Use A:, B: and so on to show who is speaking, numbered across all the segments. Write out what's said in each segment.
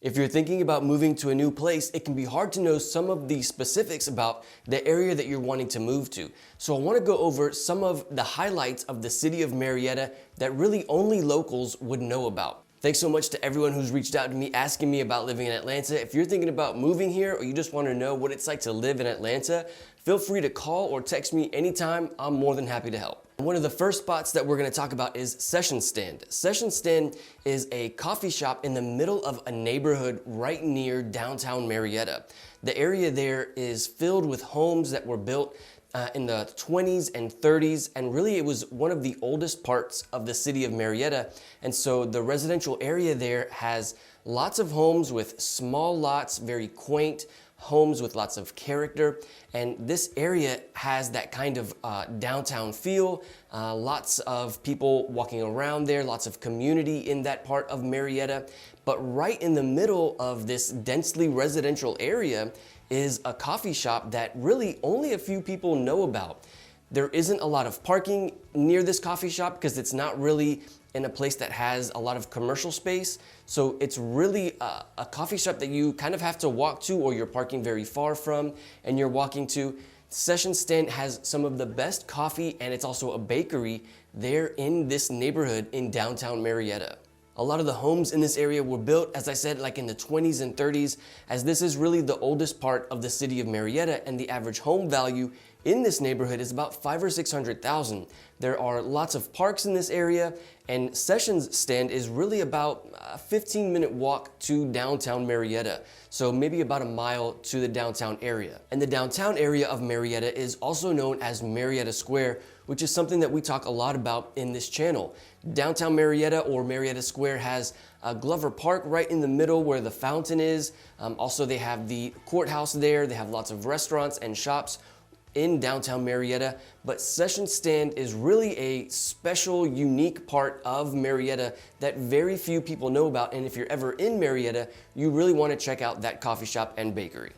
A: If you're thinking about moving to a new place, it can be hard to know some of the specifics about the area that you're wanting to move to. So I want to go over some of the highlights of the city of Marietta that really only locals would know about. Thanks so much to everyone who's reached out to me asking me about living in Atlanta. If you're thinking about moving here or you just want to know what it's like to live in Atlanta, feel free to call or text me anytime. I'm more than happy to help. One of the first spots that we're going to talk about is Session Stand. Session Stand is a coffee shop in the middle of a neighborhood right near downtown Marietta. The area there is filled with homes that were built in the 20s and 30s, and really it was one of the oldest parts of the city of Marietta. And so the residential area there has lots of homes with small lots, very quaint homes with lots of character, and this area has that kind of downtown feel, lots of people walking around there, lots of community in that part of Marietta. But right in the middle of this densely residential area is a coffee shop that really only a few people know about. There isn't a lot of parking near this coffee shop because it's not really in a place that has a lot of commercial space. So it's really a coffee shop that you kind of have to walk to, or you're parking very far from and you're walking to. Session Stand has some of the best coffee, and it's also a bakery there in this neighborhood in downtown Marietta. A lot of the homes in this area were built, as I said, like in the 20s and 30s, as this is really the oldest part of the city of Marietta, and the average home value in this neighborhood is about $500,000 or $600,000. There are lots of parks in this area, and Session Stand is really about a 15-minute walk to downtown Marietta, so maybe about a mile to the downtown area. And the downtown area of Marietta is also known as Marietta Square, which is something that we talk a lot about in this channel. Downtown Marietta, or Marietta Square, has Glover Park right in the middle where the fountain is. Also, they have the courthouse there. They have lots of restaurants and shops in downtown Marietta, but Session Stand is really a special, unique part of Marietta that very few people know about, and if you're ever in Marietta, you really want to check out that coffee shop and bakery.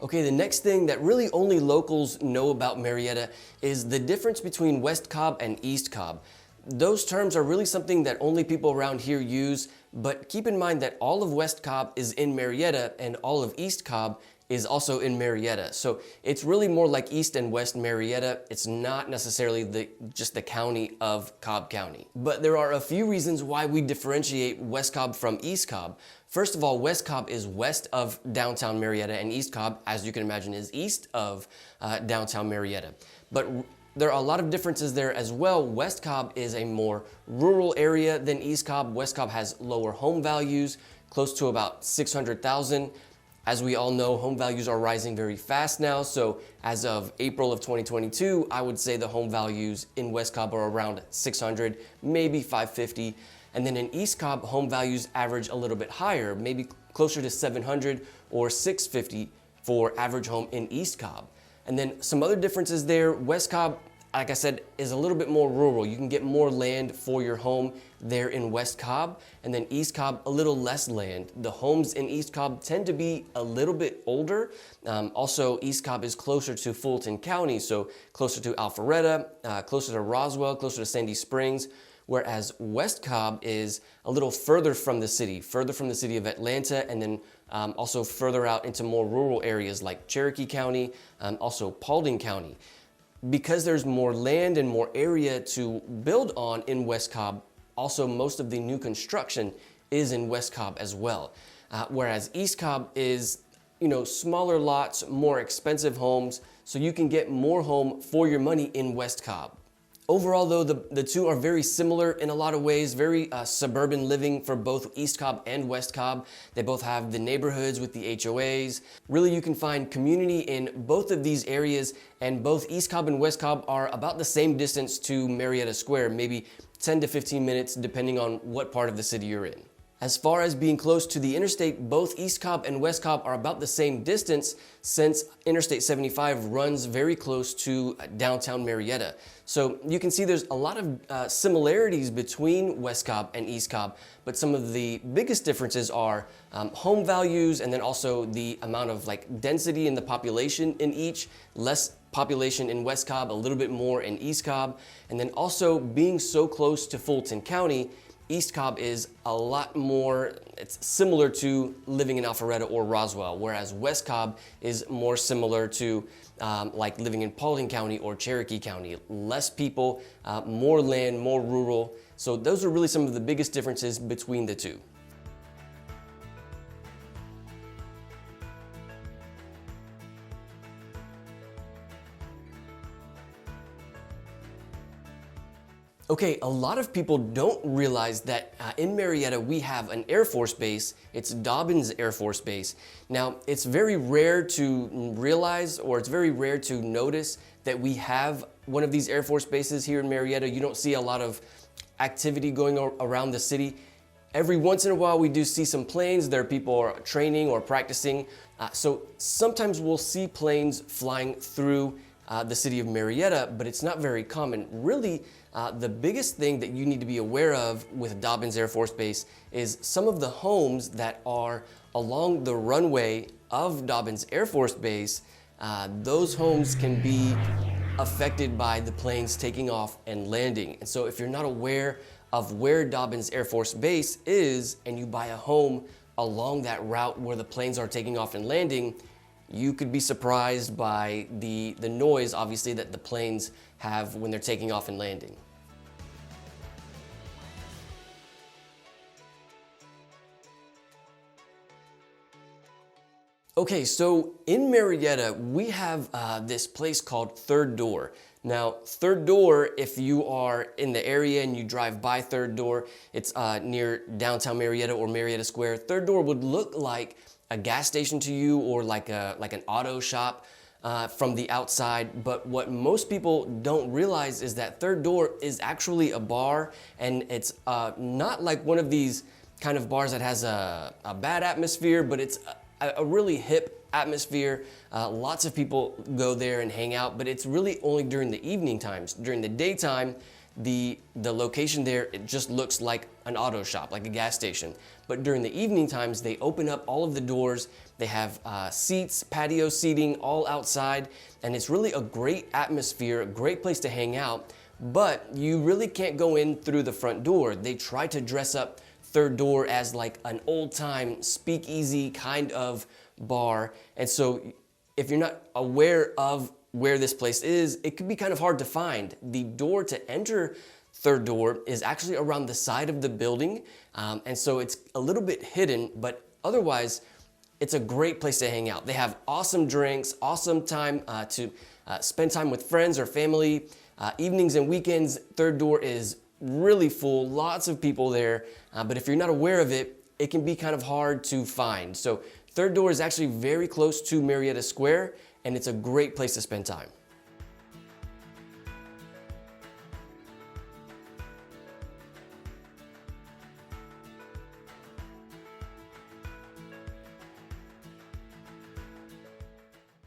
A: Okay, the next thing that really only locals know about Marietta is the difference between West Cobb and East Cobb. Those terms are really something that only people around here use, but keep in mind that all of West Cobb is in Marietta and all of East Cobb is also in Marietta. So it's really more like East and West Marietta. It's not necessarily just the county of Cobb County. But there are a few reasons why we differentiate West Cobb from East Cobb. First of all, West Cobb is west of downtown Marietta, and East Cobb, as you can imagine, is east of downtown Marietta. But there are a lot of differences there as well. West Cobb is a more rural area than East Cobb. West Cobb has lower home values, close to about $600,000. As we all know, home values are rising very fast now. So as of April of 2022, I would say the home values in West Cobb are around 600, maybe 550. And then in East Cobb, home values average a little bit higher, maybe closer to 700 or 650 for average home in East Cobb. And then some other differences there. West Cobb, like I said, is a little bit more rural. You can get more land for your home there in West Cobb, and then East Cobb, a little less land. The homes in East Cobb tend to be a little bit older. Also, East Cobb is closer to Fulton County, so closer to Alpharetta, closer to Roswell, closer to Sandy Springs, whereas West Cobb is a little further from the city of Atlanta, and then also further out into more rural areas like Cherokee County, also Paulding County. Because there's more land and more area to build on in West Cobb, also most of the new construction is in West Cobb as well. Whereas East Cobb is, smaller lots, more expensive homes, so you can get more home for your money in West Cobb. Overall though, the two are very similar in a lot of ways, very suburban living for both East Cobb and West Cobb. They both have the neighborhoods with the HOAs. Really, you can find community in both of these areas, and both East Cobb and West Cobb are about the same distance to Marietta Square, maybe 10 to 15 minutes depending on what part of the city you're in. As far as being close to the interstate, both East Cobb and West Cobb are about the same distance since Interstate 75 runs very close to downtown Marietta. So you can see there's a lot of similarities between West Cobb and East Cobb, but some of the biggest differences are home values, and then also the amount of density in the population in each. Less population in West Cobb, a little bit more in East Cobb, and then also being so close to Fulton County, East Cobb is a lot more, it's similar to living in Alpharetta or Roswell, whereas West Cobb is more similar to like living in Paulding County or Cherokee County. Less people, more land, more rural. So those are really some of the biggest differences between the two. Okay, a lot of people don't realize that in Marietta we have an Air Force base. It's Dobbins Air Force Base. Now, it's very rare to realize, or it's very rare to notice that we have one of these Air Force bases here in Marietta. You don't see a lot of activity going around the city. Every once in a while we do see some planes. There are people training or practicing. So sometimes we'll see planes flying through the city of Marietta, but it's not very common. Really, the biggest thing that you need to be aware of with Dobbins Air Force Base is some of the homes that are along the runway of Dobbins Air Force Base. Those homes can be affected by the planes taking off and landing. And so if you're not aware of where Dobbins Air Force Base is and you buy a home along that route where the planes are taking off and landing, you could be surprised by the noise, obviously, that the planes have when they're taking off and landing. Okay, so in Marietta, we have this place called Third Door. Now, Third Door, if you are in the area and you drive by Third Door, it's near downtown Marietta or Marietta Square. Third Door would look like a gas station to you, or like an auto shop from the outside. But what most people don't realize is that Third Door is actually a bar, and it's not like one of these kind of bars that has a bad atmosphere, but it's a really hip atmosphere. Lots of people go there and hang out, but it's really only during the evening times. During the daytime, the location there, it just looks like an auto shop, like a gas station. But during the evening times, they open up all of the doors. They have seats, patio seating, all outside, and it's really a great atmosphere, a great place to hang out. But you really can't go in through the front door. They try to dress up Third Door as like an old-time speakeasy kind of bar. And so if you're not aware of where this place is, it could be kind of hard to find. The door to enter Third Door is actually around the side of the building, and so it's a little bit hidden, but otherwise it's a great place to hang out. They have awesome drinks, awesome time to spend time with friends or family. Evenings and weekends, Third Door is really full, lots of people there, but if you're not aware of it, it can be kind of hard to find. So Third Door is actually very close to Marietta Square, and it's a great place to spend time.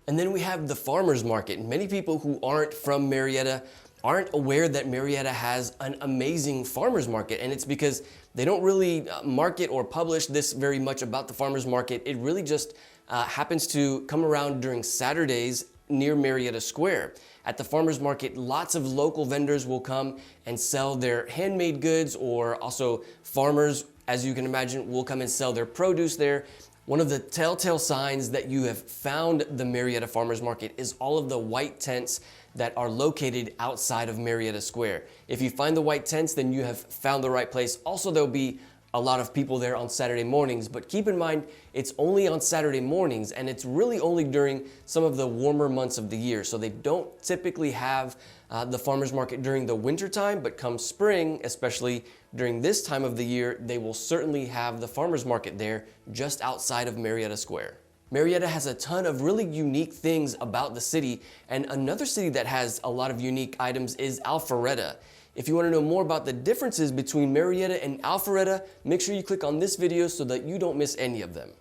A: And then we have the farmers market. Many people who aren't from Marietta aren't aware that Marietta has an amazing farmers market, and it's because they don't really market or publish this very much about the farmers market. It really just happens to come around during Saturdays near Marietta Square. At the farmers market, lots of local vendors will come and sell their handmade goods, or also farmers, as you can imagine, will come and sell their produce there. One of the telltale signs that you have found the Marietta Farmers Market is all of the white tents that are located outside of Marietta Square. If you find the white tents, then you have found the right place. Also, there'll be a lot of people there on Saturday mornings, but keep in mind, it's only on Saturday mornings, and it's really only during some of the warmer months of the year. So they don't typically have the farmers market during the winter time, but come spring, especially during this time of the year, they will certainly have the farmers market there just outside of Marietta Square. Marietta has a ton of really unique things about the city, and another city that has a lot of unique items is Alpharetta. If you want to know more about the differences between Marietta and Alpharetta, make sure you click on this video so that you don't miss any of them.